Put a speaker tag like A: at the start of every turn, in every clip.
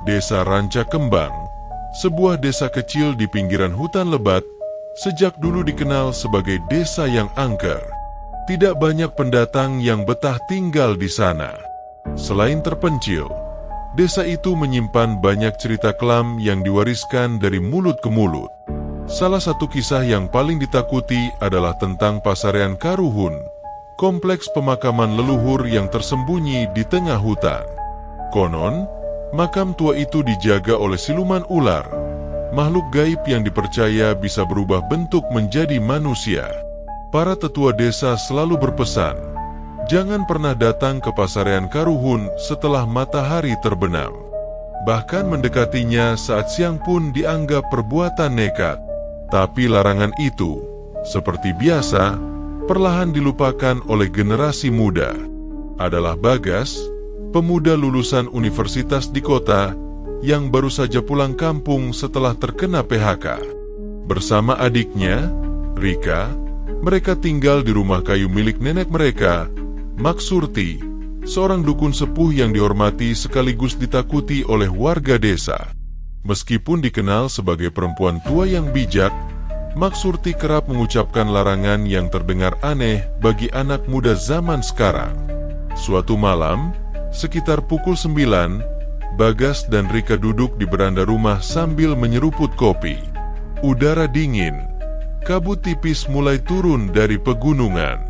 A: Desa Ranca Kembang, sebuah desa kecil di pinggiran hutan lebat, sejak dulu dikenal sebagai desa yang angker. Tidak banyak pendatang yang betah tinggal di sana. Selain terpencil, desa itu menyimpan banyak cerita kelam yang diwariskan dari mulut ke mulut. Salah satu kisah yang paling ditakuti adalah tentang Pasarean Karuhun, kompleks pemakaman leluhur yang tersembunyi di tengah hutan. Konon, makam tua itu dijaga oleh siluman ular, makhluk gaib yang dipercaya bisa berubah bentuk menjadi manusia. Para tetua desa selalu berpesan, jangan pernah datang ke Pasarean Karuhun setelah matahari terbenam. Bahkan mendekatinya saat siang pun dianggap perbuatan nekat. Tapi larangan itu, seperti biasa, perlahan dilupakan oleh generasi muda. Adalah Bagas, pemuda lulusan universitas di kota, yang baru saja pulang kampung setelah terkena PHK. Bersama adiknya, Rika, mereka tinggal di rumah kayu milik nenek mereka, Mak Surti, seorang dukun sepuh yang dihormati sekaligus ditakuti oleh warga desa. Meskipun dikenal sebagai perempuan tua yang bijak, Mak Surti kerap mengucapkan larangan yang terdengar aneh bagi anak muda zaman sekarang. Suatu malam, sekitar pukul 9, Bagas dan Rika duduk di beranda rumah sambil menyeruput kopi. Udara dingin, kabut tipis mulai turun dari pegunungan.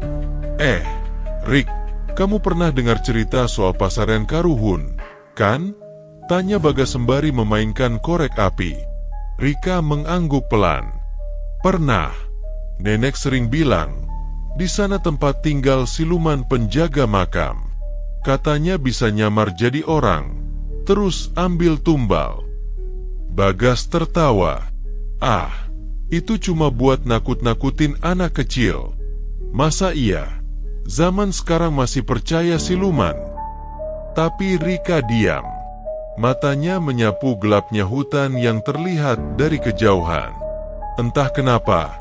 A: Rik, kamu pernah dengar cerita soal Pasarean Karuhun, kan? Tanya Bagas sembari memainkan korek api. Rika mengangguk pelan. Pernah. Nenek sering bilang, di sana tempat tinggal siluman penjaga makam. Katanya bisa nyamar jadi orang, terus ambil tumbal. Bagas tertawa. Itu cuma buat nakut-nakutin anak kecil. Masa iya? Zaman sekarang masih percaya siluman? Tapi Rika diam. Matanya menyapu gelapnya hutan yang terlihat dari kejauhan. Entah kenapa,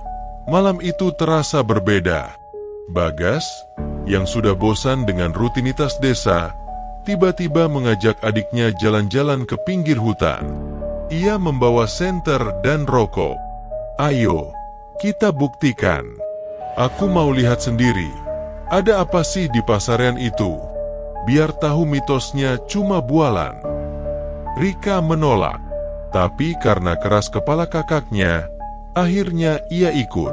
A: malam itu terasa berbeda. Bagas, yang sudah bosan dengan rutinitas desa, tiba-tiba mengajak adiknya jalan-jalan ke pinggir hutan. Ia membawa senter dan rokok. Ayo, kita buktikan. Aku mau lihat sendiri. Ada apa sih di Pasarean itu? Biar tahu mitosnya cuma bualan. Rika menolak, tapi karena keras kepala kakaknya, akhirnya ia ikut.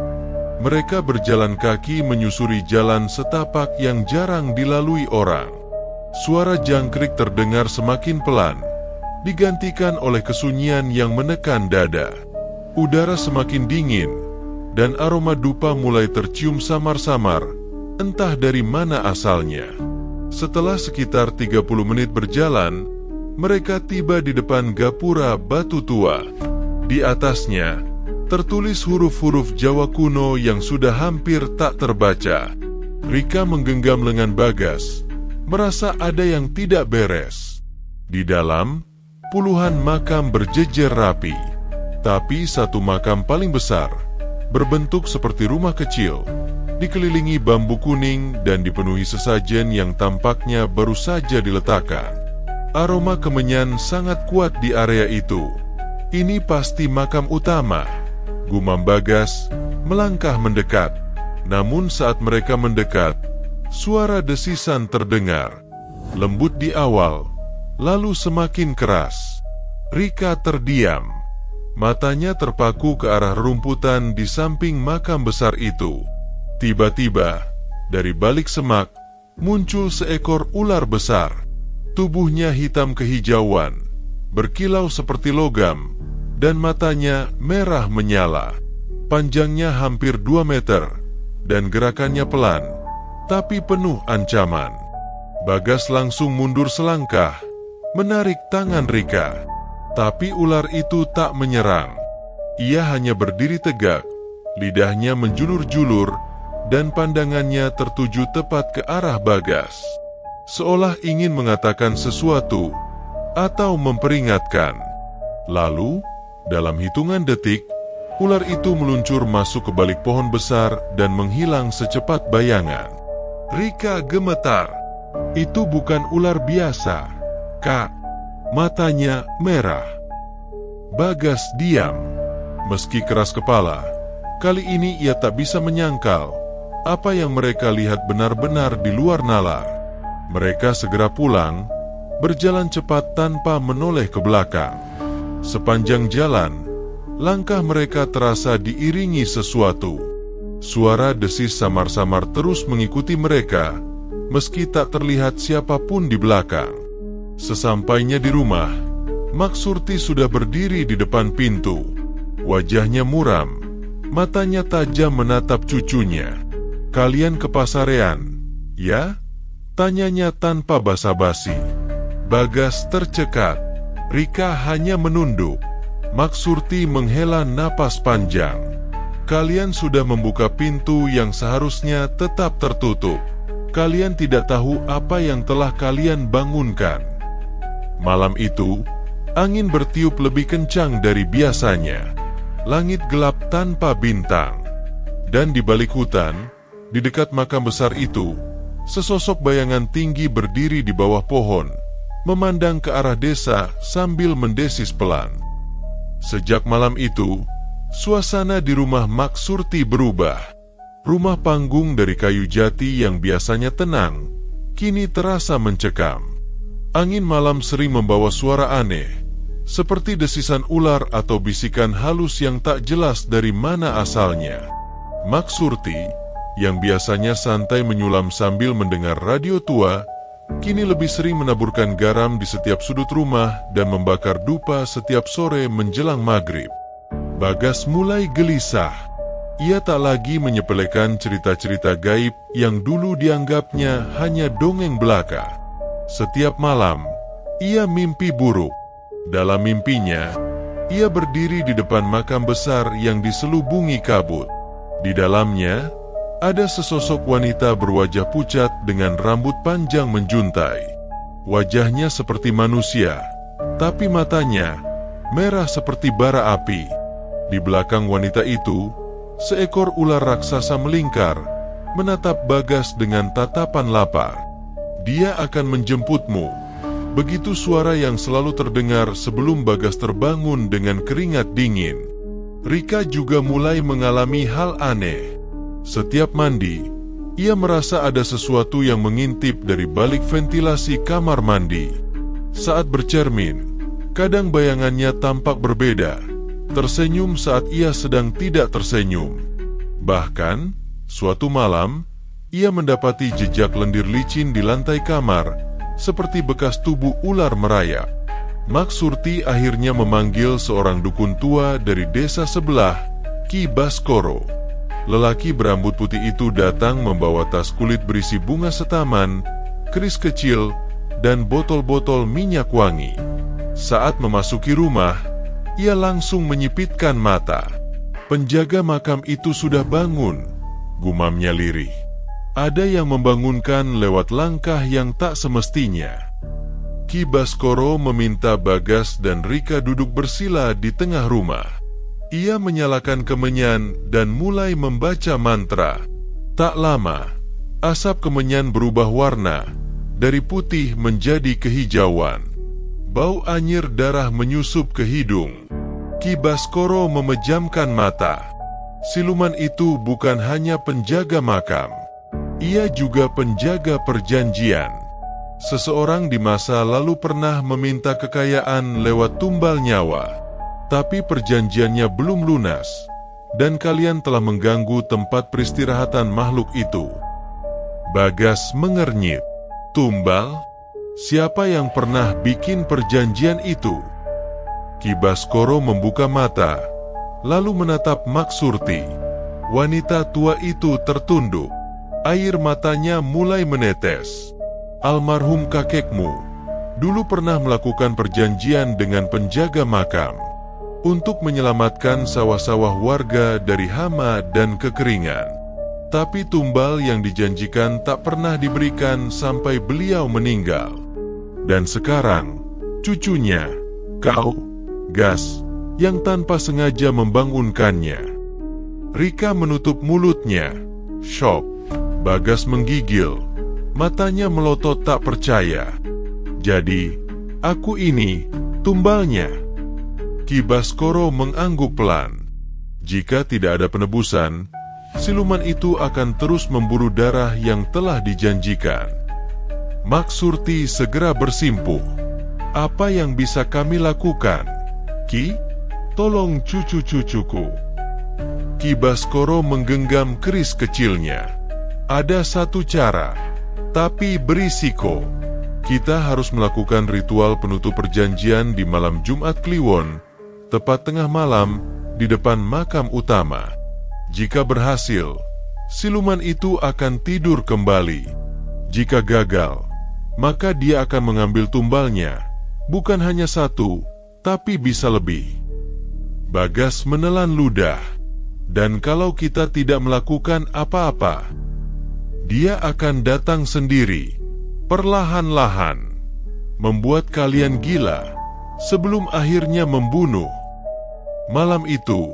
A: Mereka berjalan kaki menyusuri jalan setapak yang jarang dilalui orang. Suara jangkrik terdengar semakin pelan, digantikan oleh kesunyian yang menekan dada. Udara semakin dingin, dan aroma dupa mulai tercium samar-samar, entah dari mana asalnya. Setelah sekitar 30 menit berjalan, mereka tiba di depan gapura batu tua. Di atasnya, tertulis huruf-huruf Jawa kuno yang sudah hampir tak terbaca. Rika menggenggam lengan Bagas, merasa ada yang tidak beres. Di dalam, puluhan makam berjejer rapi. Tapi satu makam paling besar, berbentuk seperti rumah kecil, dikelilingi bambu kuning dan dipenuhi sesajen yang tampaknya baru saja diletakkan. Aroma kemenyan sangat kuat di area itu. Ini pasti makam utama, gumam Bagas, melangkah mendekat. Namun saat mereka mendekat, suara desisan terdengar. Lembut di awal, lalu semakin keras. Rika terdiam. Matanya terpaku ke arah rumputan di samping makam besar itu. Tiba-tiba, dari balik semak, muncul seekor ular besar. Tubuhnya hitam kehijauan, berkilau seperti logam, dan matanya merah menyala. Panjangnya hampir 2 meter, dan gerakannya pelan, tapi penuh ancaman. Bagas langsung mundur selangkah, menarik tangan Rika. Tapi ular itu tak menyerang. Ia hanya berdiri tegak, lidahnya menjulur-julur, dan pandangannya tertuju tepat ke arah Bagas. Seolah ingin mengatakan sesuatu, atau memperingatkan. Lalu, dalam hitungan detik, ular itu meluncur masuk ke balik pohon besar dan menghilang secepat bayangan. Rika gemetar. Itu bukan ular biasa, Kak. Matanya merah. Bagas diam. Meski keras kepala, kali ini ia tak bisa menyangkal apa yang mereka lihat benar-benar di luar nalar. Mereka segera pulang, berjalan cepat tanpa menoleh ke belakang. Sepanjang jalan, langkah mereka terasa diiringi sesuatu. Suara desis samar-samar terus mengikuti mereka, meski tak terlihat siapapun di belakang. Sesampainya di rumah, Mak Surti sudah berdiri di depan pintu. Wajahnya muram, matanya tajam menatap cucunya. "Kalian ke pasarean, ya?" tanyanya tanpa basa-basi. Bagas tercekat. Rika hanya menunduk. Mak Surti menghela napas panjang. "Kalian sudah membuka pintu yang seharusnya tetap tertutup. Kalian tidak tahu apa yang telah kalian bangunkan." Malam itu, angin bertiup lebih kencang dari biasanya. Langit gelap tanpa bintang. Dan di balik hutan, di dekat makam besar itu, sesosok bayangan tinggi berdiri di bawah pohon, memandang ke arah desa sambil mendesis pelan. Sejak malam itu, suasana di rumah Mak Surti berubah. Rumah panggung dari kayu jati yang biasanya tenang, kini terasa mencekam. Angin malam sering membawa suara aneh, seperti desisan ular atau bisikan halus yang tak jelas dari mana asalnya. Mak Surti, yang biasanya santai menyulam sambil mendengar radio tua, kini lebih sering menaburkan garam di setiap sudut rumah dan membakar dupa setiap sore menjelang maghrib. Bagas mulai gelisah. Ia tak lagi menyepelekan cerita-cerita gaib yang dulu dianggapnya hanya dongeng belaka. Setiap malam, ia mimpi buruk. Dalam mimpinya, ia berdiri di depan makam besar yang diselubungi kabut. Di dalamnya, ada sesosok wanita berwajah pucat dengan rambut panjang menjuntai. Wajahnya seperti manusia, tapi matanya merah seperti bara api. Di belakang wanita itu, seekor ular raksasa melingkar, menatap Bagas dengan tatapan lapar. "Dia akan menjemputmu." Begitu suara yang selalu terdengar sebelum Bagas terbangun dengan keringat dingin. Rika juga mulai mengalami hal aneh. Setiap mandi, ia merasa ada sesuatu yang mengintip dari balik ventilasi kamar mandi. Saat bercermin, kadang bayangannya tampak berbeda, tersenyum saat ia sedang tidak tersenyum. Bahkan, suatu malam, ia mendapati jejak lendir licin di lantai kamar, seperti bekas tubuh ular merayap. Mak Surti akhirnya memanggil seorang dukun tua dari desa sebelah, Ki Baskoro. Lelaki berambut putih itu datang membawa tas kulit berisi bunga setaman, keris kecil, dan botol-botol minyak wangi. Saat memasuki rumah, ia langsung menyipitkan mata. "Penjaga makam itu sudah bangun," gumamnya lirih. "Ada yang membangunkan lewat langkah yang tak semestinya." Ki Baskoro meminta Bagas dan Rika duduk bersila di tengah rumah. Ia menyalakan kemenyan dan mulai membaca mantra. Tak lama, asap kemenyan berubah warna, dari putih menjadi kehijauan. Bau anyir darah menyusup ke hidung. Ki Baskoro memejamkan mata. Siluman itu bukan hanya penjaga makam. Ia juga penjaga perjanjian. Seseorang di masa lalu pernah meminta kekayaan lewat tumbal nyawa, tapi perjanjiannya belum lunas, dan kalian telah mengganggu tempat peristirahatan makhluk itu. Bagas mengernyit. "Tumbal? Siapa yang pernah bikin perjanjian itu?" Ki Baskoro membuka mata, lalu menatap Mak Surti. Wanita tua itu tertunduk. Air matanya mulai menetes. "Almarhum kakekmu dulu pernah melakukan perjanjian dengan penjaga makam untuk menyelamatkan sawah-sawah warga dari hama dan kekeringan. Tapi tumbal yang dijanjikan tak pernah diberikan sampai beliau meninggal. Dan sekarang, cucunya, kau, Gas, yang tanpa sengaja membangunkannya." Rika menutup mulutnya. Shock. Bagas menggigil. Matanya melotot tak percaya. "Jadi, Aku ini, tumbalnya. Ki Baskoro mengangguk pelan. Jika tidak ada penebusan, siluman itu akan terus memburu darah yang telah dijanjikan. Maksurti segera bersimpuh. Apa yang bisa kami lakukan? Ki, tolong cucu-cucuku. Ki Baskoro menggenggam keris kecilnya. Ada satu cara, tapi berisiko. Kita harus melakukan ritual penutup perjanjian di malam Jumat Kliwon, tepat tengah malam di depan makam utama. Jika berhasil, siluman itu akan tidur kembali. Jika gagal, maka dia akan mengambil tumbalnya, bukan hanya satu, tapi bisa lebih. Bagas menelan ludah. Dan kalau kita tidak melakukan apa-apa, dia akan datang sendiri, perlahan-lahan, membuat kalian gila, sebelum akhirnya membunuh. Malam itu,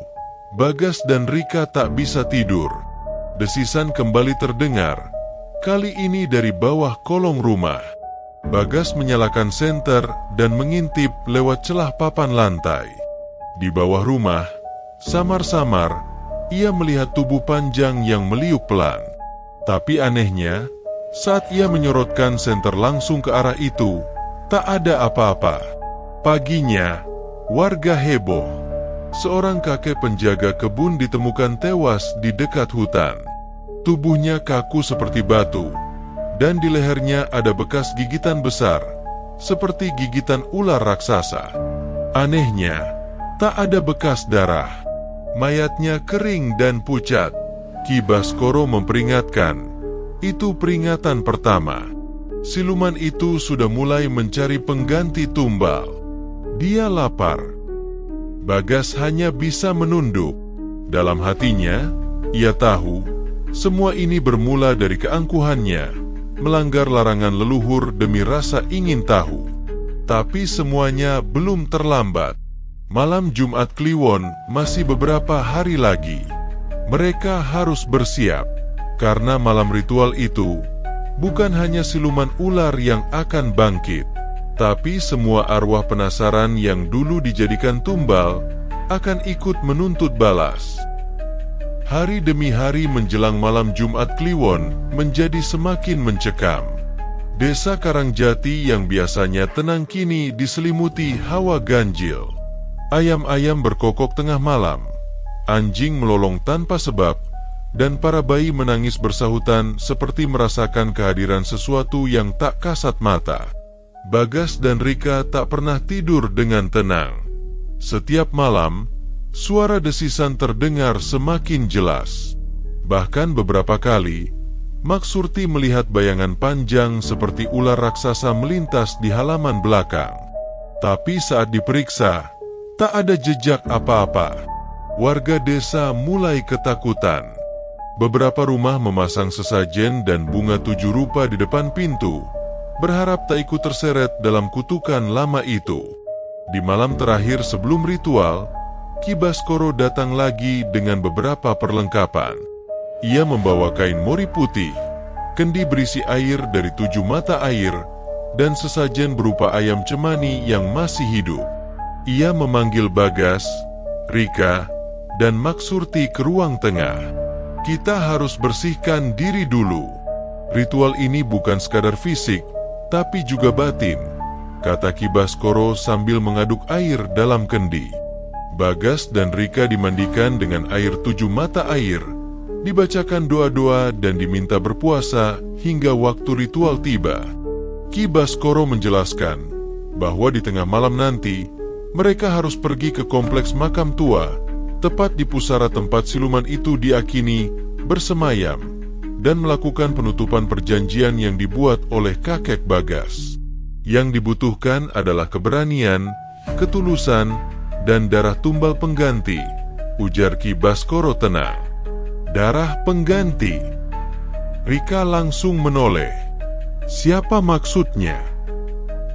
A: Bagas dan Rika tak bisa tidur. Desisan kembali terdengar, kali ini dari bawah kolong rumah. Bagas menyalakan senter dan mengintip lewat celah papan lantai. Di bawah rumah, samar-samar, ia melihat tubuh panjang yang meliuk pelan. Tapi anehnya, saat ia menyorotkan senter langsung ke arah itu, tak ada apa-apa. Paginya, warga heboh. Seorang kakek penjaga kebun ditemukan tewas di dekat hutan. Tubuhnya kaku seperti batu, dan di lehernya ada bekas gigitan besar, seperti gigitan ular raksasa. Anehnya, tak ada bekas darah. Mayatnya kering dan pucat. Ki Baskoro memperingatkan, itu peringatan pertama. Siluman itu sudah mulai mencari pengganti tumbal. Dia lapar. Bagas hanya bisa menunduk. Dalam hatinya, ia tahu, semua ini bermula dari keangkuhannya, melanggar larangan leluhur demi rasa ingin tahu. Tapi semuanya belum terlambat. Malam Jumat Kliwon masih beberapa hari lagi. Mereka harus bersiap, karena malam ritual itu bukan hanya siluman ular yang akan bangkit, tapi semua arwah penasaran yang dulu dijadikan tumbal akan ikut menuntut balas. Hari demi hari menjelang malam Jumat Kliwon menjadi semakin mencekam. Desa Karangjati yang biasanya tenang kini diselimuti hawa ganjil. Ayam-ayam berkokok tengah malam, anjing melolong tanpa sebab, dan para bayi menangis bersahutan seperti merasakan kehadiran sesuatu yang tak kasat mata. Bagas dan Rika tak pernah tidur dengan tenang. Setiap malam, suara desisan terdengar semakin jelas. Bahkan beberapa kali, Maksurti melihat bayangan panjang seperti ular raksasa melintas di halaman belakang. Tapi saat diperiksa, tak ada jejak apa-apa. Warga desa mulai ketakutan. Beberapa rumah memasang sesajen dan bunga 7 rupa di depan pintu, berharap tak ikut terseret dalam kutukan lama itu. Di malam terakhir sebelum ritual, Ki Baskoro datang lagi dengan beberapa perlengkapan. Ia membawa kain mori putih, kendi berisi air dari 7 mata air, dan sesajen berupa ayam cemani yang masih hidup. Ia memanggil Bagas, Rika, dan Maksurti ke ruang tengah. Kita harus bersihkan diri dulu. Ritual ini bukan sekadar fisik, tapi juga batin, kata Ki Baskoro sambil mengaduk air dalam kendi. Bagas dan Rika dimandikan dengan air 7 mata air, dibacakan doa-doa dan diminta berpuasa hingga waktu ritual tiba. Ki Baskoro menjelaskan bahwa di tengah malam nanti, mereka harus pergi ke kompleks makam tua, tepat di pusara tempat siluman itu diakini bersemayam, dan melakukan penutupan perjanjian yang dibuat oleh kakek Bagas. Yang dibutuhkan adalah keberanian, ketulusan, dan darah tumbal pengganti, ujar Ki Baskoro tenang. Darah pengganti. Rika langsung menoleh. Siapa maksudnya?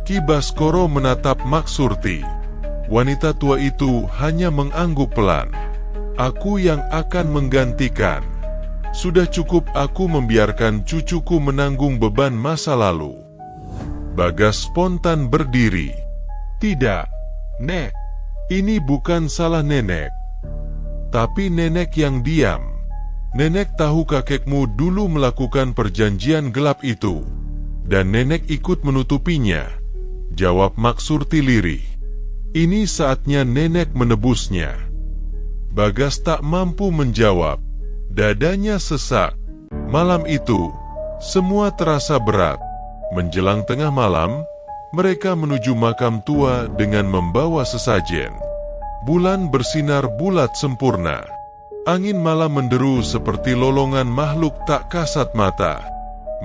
A: Ki Baskoro menatap Maksurti. Wanita tua itu hanya mengangguk pelan. Aku yang akan menggantikan. Sudah cukup aku membiarkan cucuku menanggung beban masa lalu. Bagas spontan berdiri. Tidak, Nek. Ini bukan salah nenek. Tapi nenek yang diam. Nenek tahu kakekmu dulu melakukan perjanjian gelap itu. Dan nenek ikut menutupinya. Jawab Mak Surti lirih. Ini saatnya nenek menebusnya. Bagas tak mampu menjawab. Dadanya sesak. Malam itu, semua terasa berat. Menjelang tengah malam, mereka menuju makam tua dengan membawa sesajen. Bulan bersinar bulat sempurna. Angin malam menderu seperti lolongan makhluk tak kasat mata.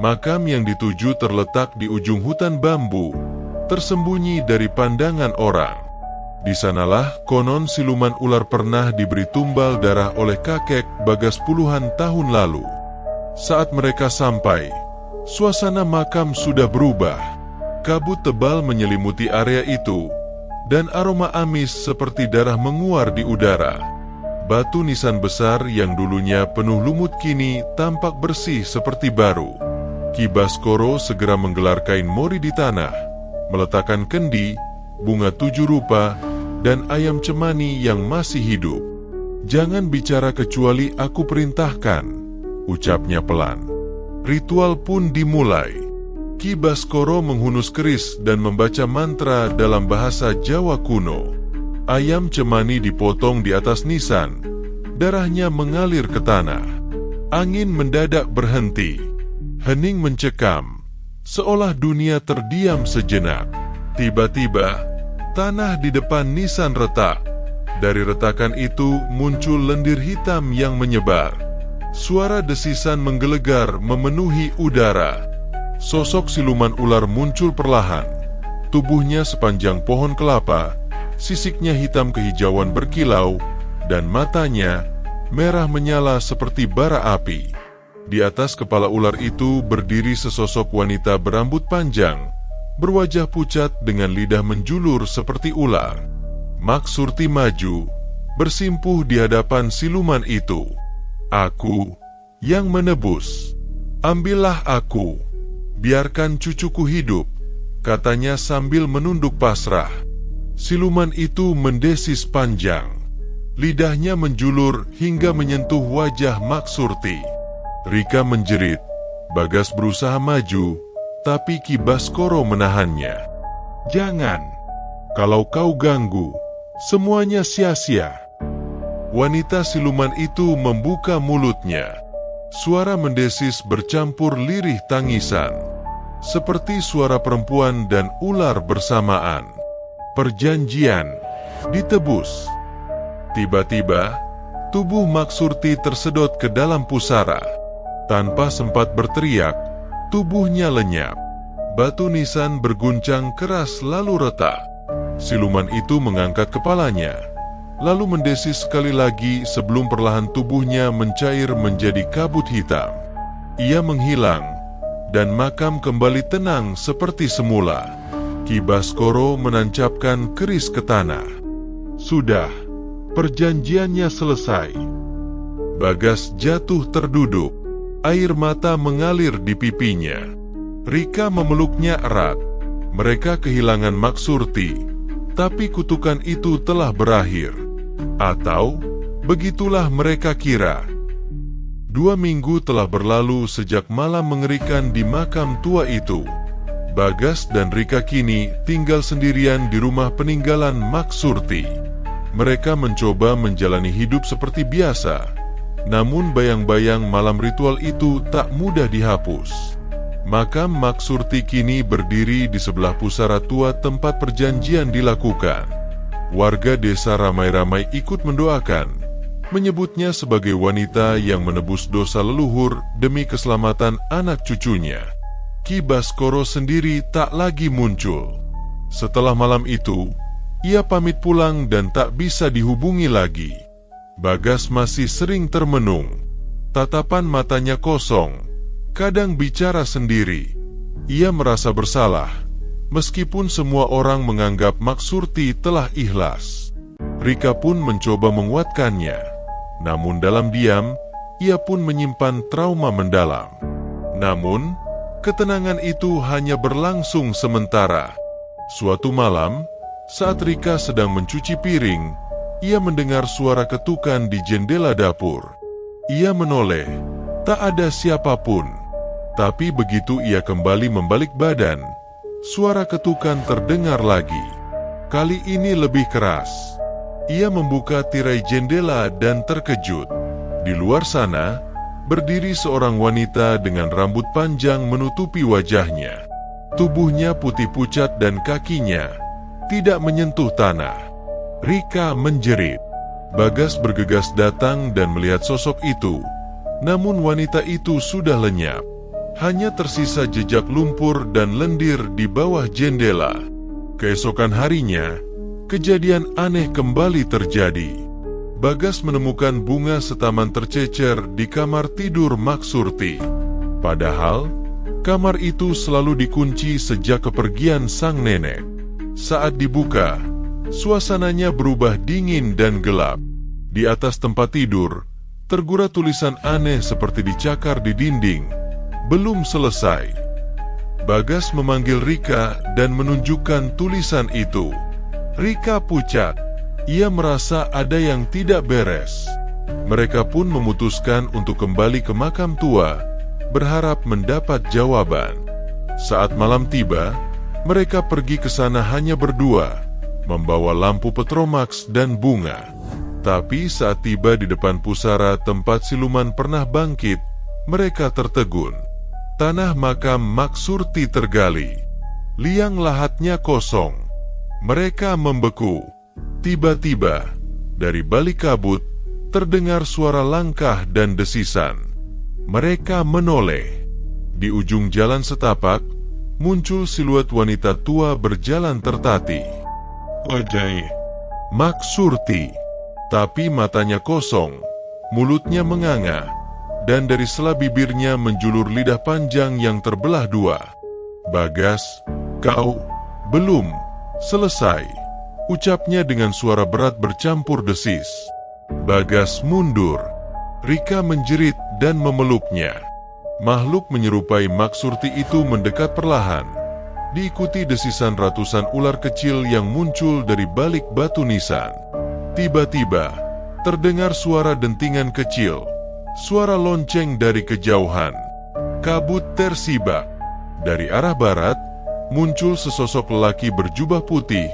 A: Makam yang dituju terletak di ujung hutan bambu, tersembunyi dari pandangan orang. Di sanalah konon siluman ular pernah diberi tumbal darah oleh kakek Bagas puluhan tahun lalu. Saat mereka sampai, suasana makam sudah berubah. Kabut tebal menyelimuti area itu, dan aroma amis seperti darah menguar di udara. Batu nisan besar yang dulunya penuh lumut kini tampak bersih seperti baru. Ki Baskoro segera menggelar kain mori di tanah, meletakkan kendi, bunga 7 rupa, dan ayam cemani yang masih hidup. "Jangan bicara kecuali aku perintahkan," ucapnya pelan. Ritual pun dimulai. Ki Baskoro menghunus keris dan membaca mantra dalam bahasa Jawa kuno. Ayam cemani dipotong di atas nisan. Darahnya mengalir ke tanah. Angin mendadak berhenti. Hening mencekam, seolah dunia terdiam sejenak. Tiba-tiba, tanah di depan nisan retak. Dari retakan itu muncul lendir hitam yang menyebar. Suara desisan menggelegar memenuhi udara. Sosok siluman ular muncul perlahan. Tubuhnya sepanjang pohon kelapa, sisiknya hitam kehijauan berkilau, dan matanya merah menyala seperti bara api. Di atas kepala ular itu berdiri sesosok wanita berambut panjang, berwajah pucat dengan lidah menjulur seperti ular. Mak Surti maju, bersimpuh di hadapan siluman itu. "Aku yang menebus. Ambillah aku. Biarkan cucuku hidup," katanya sambil menunduk pasrah. Siluman itu mendesis panjang. Lidahnya menjulur hingga menyentuh wajah Mak Surti. Rika menjerit. Bagas berusaha maju, tapi Ki Baskoro menahannya. "Jangan. Kalau kau ganggu, semuanya sia-sia." Wanita siluman itu membuka mulutnya. Suara mendesis bercampur lirih tangisan, seperti suara perempuan dan ular bersamaan. Perjanjian ditebus. Tiba-tiba, tubuh Mak Surti tersedot ke dalam pusara. Tanpa sempat berteriak, tubuhnya lenyap. Batu nisan berguncang keras lalu retak. Siluman itu mengangkat kepalanya, lalu mendesis sekali lagi sebelum perlahan tubuhnya mencair menjadi kabut hitam. Ia menghilang, dan makam kembali tenang seperti semula. Ki Baskoro menancapkan keris ke tanah. Sudah, perjanjiannya selesai. Bagas jatuh terduduk, air mata mengalir di pipinya. Rika memeluknya erat. Mereka kehilangan Mak Surti, tapi kutukan itu telah berakhir. Atau, begitulah mereka kira. 2 minggu telah berlalu sejak malam mengerikan di makam tua itu. Bagas dan Rika kini tinggal sendirian di rumah peninggalan Mak Surti. Mereka mencoba menjalani hidup seperti biasa. Namun bayang-bayang malam ritual itu tak mudah dihapus. Makam Mak Surti kini berdiri di sebelah pusara tua tempat perjanjian dilakukan. Warga desa ramai-ramai ikut mendoakan, menyebutnya sebagai wanita yang menebus dosa leluhur demi keselamatan anak cucunya. Ki Baskoro sendiri tak lagi muncul. Setelah malam itu, ia pamit pulang dan tak bisa dihubungi lagi. Bagas masih sering termenung. Tatapan matanya kosong, kadang bicara sendiri. Ia merasa bersalah, meskipun semua orang menganggap Mak Surti telah ikhlas. Rika pun mencoba menguatkannya. Namun dalam diam, ia pun menyimpan trauma mendalam. Namun, ketenangan itu hanya berlangsung sementara. Suatu malam, Saat Rika sedang mencuci piring, ia mendengar suara ketukan di jendela dapur. Ia menoleh, tak ada siapapun. Tapi begitu ia kembali membalik badan, suara ketukan terdengar lagi. Kali ini lebih keras. Ia membuka tirai jendela dan terkejut. Di luar sana, berdiri seorang wanita dengan rambut panjang menutupi wajahnya. Tubuhnya putih pucat dan kakinya tidak menyentuh tanah. Rika menjerit. Bagas bergegas datang dan melihat sosok itu. Namun wanita itu sudah lenyap. Hanya tersisa jejak lumpur dan lendir di bawah jendela. Keesokan harinya, kejadian aneh kembali terjadi. Bagas menemukan bunga setaman tercecer di kamar tidur Mak Surti. Padahal, kamar itu selalu dikunci sejak kepergian sang nenek. Saat dibuka, suasananya berubah dingin dan gelap. Di atas tempat tidur, tergura tulisan aneh seperti dicakar di dinding. Belum selesai. Bagas memanggil Rika dan menunjukkan tulisan itu. Rika pucat. Ia merasa ada yang tidak beres. Mereka pun memutuskan untuk kembali ke makam tua, berharap mendapat jawaban. Saat malam tiba, mereka pergi ke sana hanya berdua, membawa lampu petromax dan bunga. Tapi saat tiba di depan pusara tempat siluman pernah bangkit, mereka tertegun. Tanah makam Mak Surti tergali. Liang lahatnya kosong. Mereka membeku. Tiba-tiba, dari balik kabut, terdengar suara langkah dan desisan. Mereka menoleh. Di ujung jalan setapak, muncul siluet wanita tua berjalan tertatih. Wajahnya Mak Surti, tapi matanya kosong, mulutnya menganga, dan dari sela bibirnya menjulur lidah panjang yang terbelah dua. Bagas, kau belum selesai, ucapnya dengan suara berat bercampur desis. Bagas mundur. Rika menjerit dan memeluknya. Makhluk menyerupai Mak Surti itu mendekat perlahan, diikuti desisan ratusan ular kecil yang muncul dari balik batu nisan. Tiba-tiba, terdengar suara dentingan kecil, suara lonceng dari kejauhan. Kabut tersibak. Dari arah barat, muncul sesosok lelaki berjubah putih,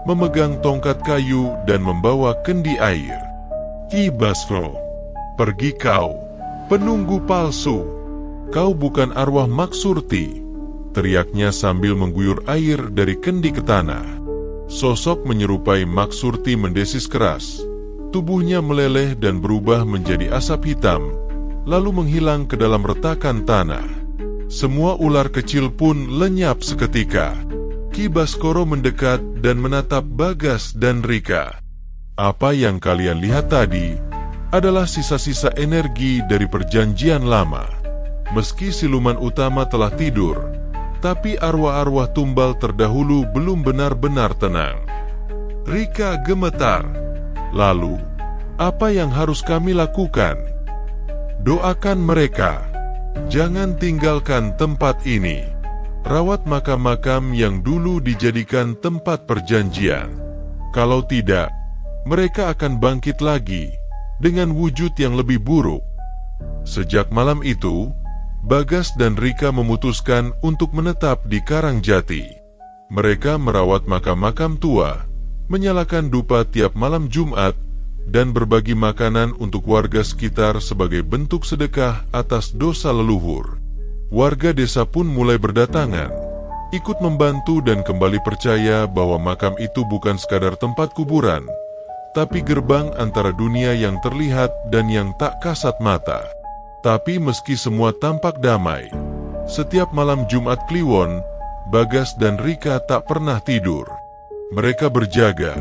A: memegang tongkat kayu dan membawa kendi air. Ki Basro, pergi kau, penunggu palsu. Kau bukan arwah Mak Surti, teriaknya sambil mengguyur air dari kendi ke tanah. Sosok menyerupai Mak Surti mendesis keras. Tubuhnya meleleh dan berubah menjadi asap hitam, lalu menghilang ke dalam retakan tanah. Semua ular kecil pun lenyap seketika. Ki Baskoro mendekat dan menatap Bagas dan Rika. Apa yang kalian lihat tadi adalah sisa-sisa energi dari perjanjian lama. Meski siluman utama telah tidur, tapi arwah-arwah tumbal terdahulu belum benar-benar tenang. Rika gemetar. Lalu, apa yang harus kami lakukan? Doakan mereka. Jangan tinggalkan tempat ini. Rawat makam-makam yang dulu dijadikan tempat perjanjian. Kalau tidak, mereka akan bangkit lagi dengan wujud yang lebih buruk. Sejak malam itu, Bagas dan Rika memutuskan untuk menetap di Karangjati. Mereka merawat makam-makam tua, menyalakan dupa tiap malam Jumat, dan berbagi makanan untuk warga sekitar sebagai bentuk sedekah atas dosa leluhur. Warga desa pun mulai berdatangan, ikut membantu dan kembali percaya bahwa makam itu bukan sekadar tempat kuburan, tapi gerbang antara dunia yang terlihat dan yang tak kasat mata. Tapi meski semua tampak damai, setiap malam Jumat Kliwon, Bagas dan Rika tak pernah tidur. Mereka berjaga,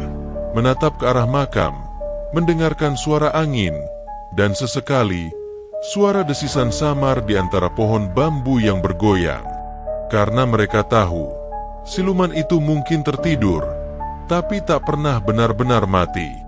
A: menatap ke arah makam, mendengarkan suara angin, dan sesekali, suara desisan samar di antara pohon bambu yang bergoyang. Karena mereka tahu, siluman itu mungkin tertidur, tapi tak pernah benar-benar mati.